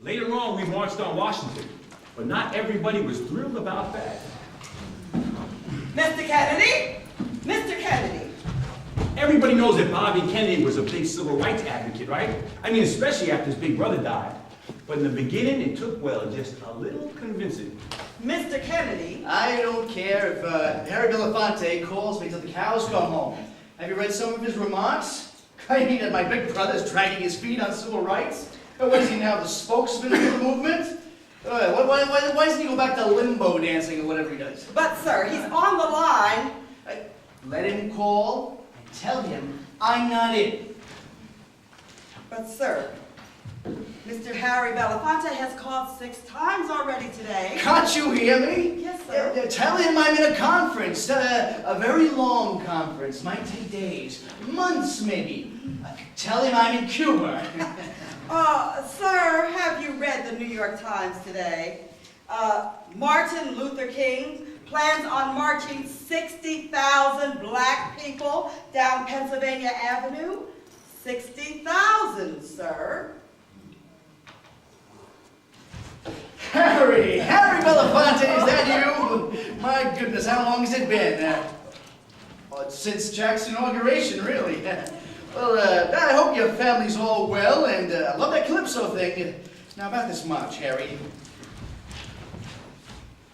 Later on, we marched on Washington, but not everybody was thrilled about that. Mr. Kennedy? Mr. Kennedy? Everybody knows that Bobby Kennedy was a big civil rights advocate, right? I mean, especially after his big brother died. But in the beginning, it took, well, just a little convincing. Mr. Kennedy? I don't care if Harry Belafonte calls me till the cows come home. Have you read some of his remarks? Claiming that my big brother's dragging his feet on civil rights? Or what is he now, the spokesman for the movement? Why doesn't he go back to limbo dancing or whatever he does? But, sir, he's on the line. Let him call and tell him I'm not in. But, sir, Mr. Harry Belafonte has called 6 times already today. Can't you hear me? Yes, sir. Tell him I'm in a conference, a very long conference. Might take days, months maybe. Tell him I'm in Cuba. Sir, have you read the New York Times today? Martin Luther King plans on marching 60,000 black people down Pennsylvania Avenue. 60,000, sir. Harry Belafonte, is that you? My goodness, how long has it been? Since Jack's inauguration, really. Well, I hope your family's all well, and I love that Calypso thing. Now, about this march, Harry.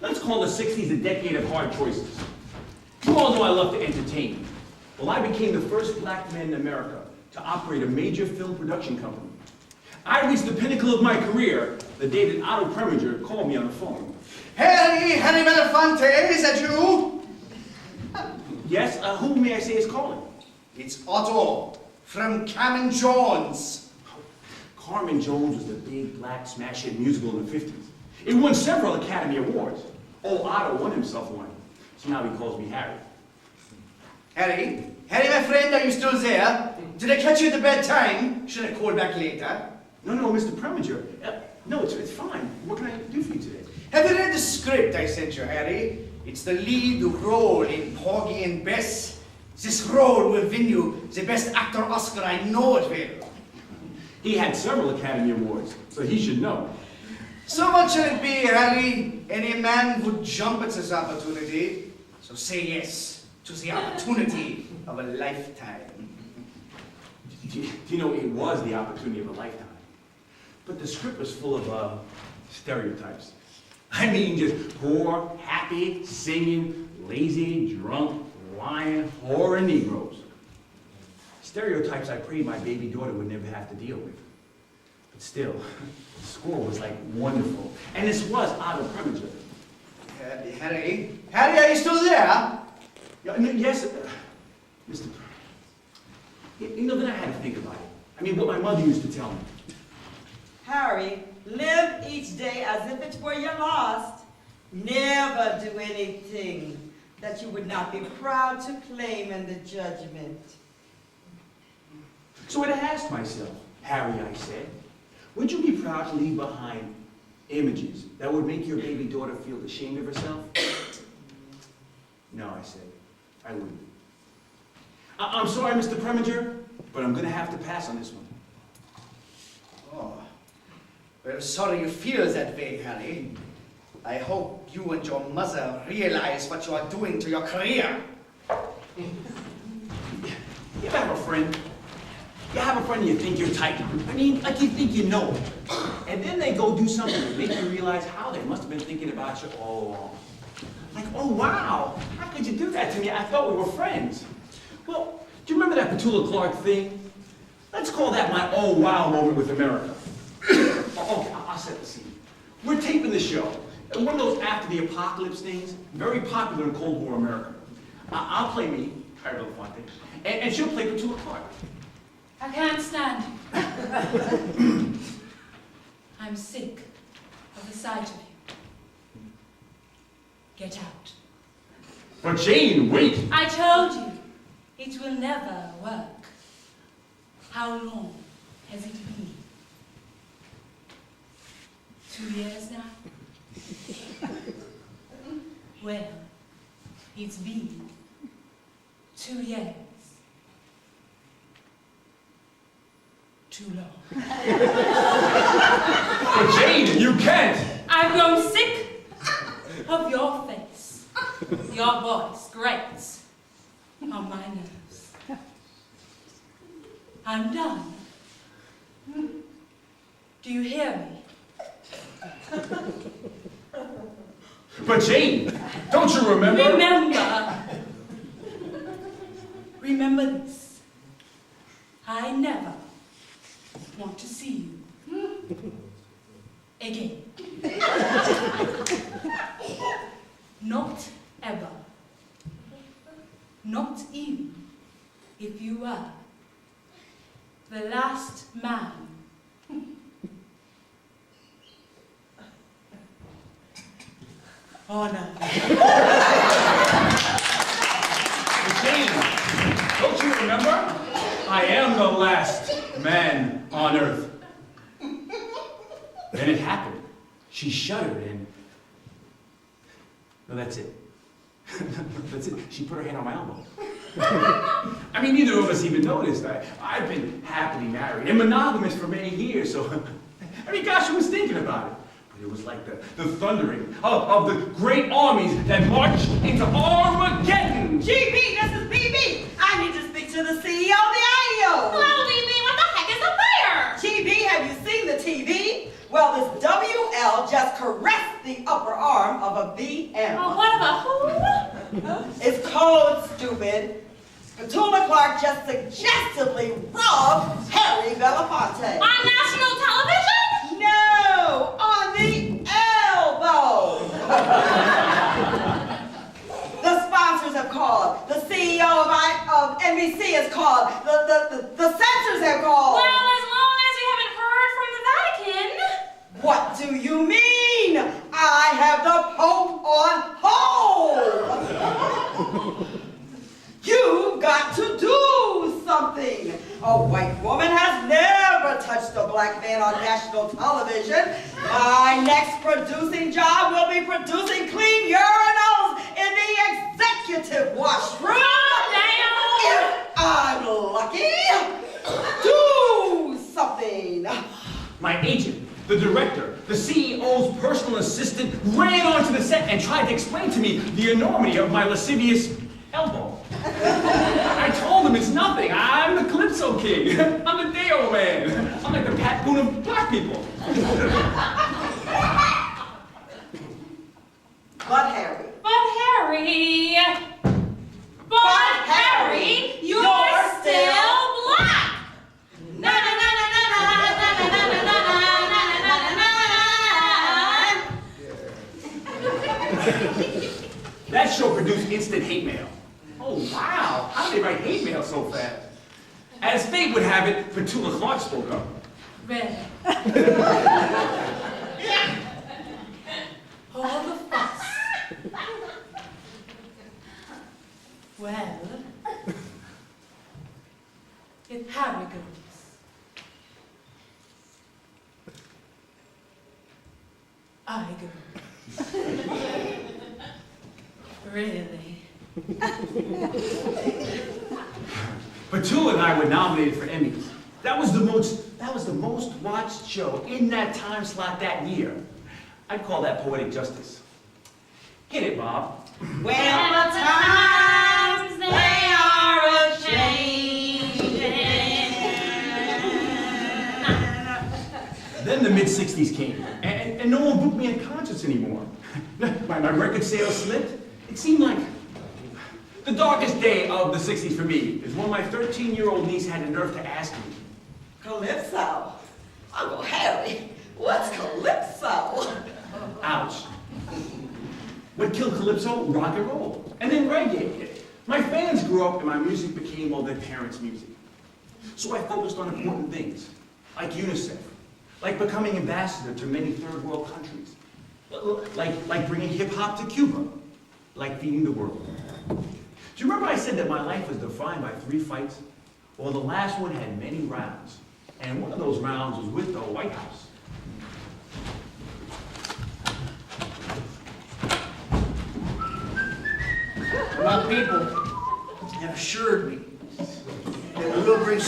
Let's call the 60s a decade of hard choices. You all know I love to entertain. Well, I became the first black man in America to operate a major film production company. I reached the pinnacle of my career the day that Otto Preminger called me on the phone. Harry Belafonte, is that you? Yes, who may I say is calling? It's Otto from Carmen Jones. Carmen Jones was the big black smash hit musical in the 50s. It won several Academy Awards. Oh, Otto won himself one. So now he calls me Harry. Harry, my friend, are you still there? Did I catch you at the bad time? Should I call back later? No, Mr. Preminger. No, it's fine. What can I do for you today? Have you read the script I sent you, Harry? It's the lead role in Porgy and Bess. This role will win you the Best Actor Oscar, I know it will. He had several Academy Awards, so he should know. So much shall it be, Harry. Any man would jump at this opportunity. So say yes to the opportunity of a lifetime. Do you know, it was the opportunity of a lifetime. But the script was full of stereotypes. I mean, just poor, happy, singing, lazy, drunk, lying, whoring Negroes. Stereotypes I prayed my baby daughter would never have to deal with. But still, the score was like wonderful. And this was Otto Preminger. Harry, are you still there? Yes, Mr. You know, then I had to think about it. I mean, what my mother used to tell me. Harry, live each day as if it were your last. Never do anything that you would not be proud to claim in the judgment. So I asked myself, Harry, I said, would you be proud to leave behind images that would make your baby daughter feel ashamed of herself? No, I said, I wouldn't. I'm sorry, Mr. Preminger, but I'm going to have to pass on this one. Oh, well, sorry you feel that way, Harry. I hope you and your mother realize what you are doing to your career. You have a friend. You have a friend and you think you're tight. I mean, like you think you know. And then they go do something that makes you realize how they must have been thinking about you all along. Like, oh wow, how could you do that to me? I thought we were friends. Well, do you remember that Petula Clark thing? Let's call that my oh wow moment with America. Okay, I'll set the scene. We're taping the show. And one of those after the apocalypse things, very popular in Cold War America. I'll play me, Harry Belafonte, and she'll play Petula Clark. I can't stand you. I'm sick of the sight of you. Get out. But Jane, wait! I told you, it will never work. How long has it been? 2 years now? Well, it's been 2 years. Too long. But Jane, You can't! I've grown sick of your face. Your voice grates on my nerves. I'm done. Do you hear me? But Jane, don't you remember? Remember this. I never want to see you again. Not ever. Not even if you are the last man. Oh no. Jane, don't you remember? I am the last man on earth. Then it happened. She shuddered and... No, that's it. That's it. She put her hand on my elbow. I mean, neither of us even noticed. I've been happily married and monogamous for many years, so... I mean, gosh, who was thinking about it? But it was like the thundering of the great armies that marched into Armageddon. GB, this is BB. I need to speak to the CEO of the IEO. Hello, BB. What the heck is up there? GB, have you seen the TV? Well, this WL just caressed the upper arm of a BM. Oh, what of a who? It's code, stupid. Petula Clark just suggestively robbed Harry Belafonte. On national television? No, on the elbow. The sponsors have called. The CEO of NBC has called. The censors have called. Well, as long as we haven't heard from the Vatican. What do you mean? I have the Pope on hold. You've got to do something. A white woman has never touched a black man on national television. My next producing job will be producing clean urinals in the executive washroom. If I'm lucky, do something. My agent, the director, the CEO's personal assistant ran onto the set and tried to explain to me the enormity of my lascivious elbow. I told him it's nothing. I'm the Calypso King. I'm the Day-O Man. I'm like the Pat Boone of black people. But Harry. But Harry, you're still black. Na na na na na na na na na na na na. That show produced instant hate mail. Oh, wow. How did they write hate mail so fast? As fate would have it, Petula Clark spoke up. Red. All the fuss. Well, if Harry goes, I go. Really? Petula and I were nominated for Emmys. That was the most watched show in that time slot that year. I'd call that poetic justice. Hit it, Bob. Well, the times they are a-changin'. Then the mid-60s came, and no one booked me in concerts anymore. My record sales slipped. It seemed like the darkest day of the 60s for me is when my 13-year-old niece had the nerve to ask me, Calypso. Uncle Harry, what's Calypso? ouch. What killed Calypso? Rock and roll. And then reggae. My fans grew up and my music became, well, their parents' music. So I focused on important things, like UNICEF, like becoming ambassador to many third world countries, like bringing hip-hop to Cuba, like feeding the world. Do you remember I said that my life was defined by 3 fights? Well, the last one had many rounds, and one of those rounds was with the White House. My people have assured me that we will bring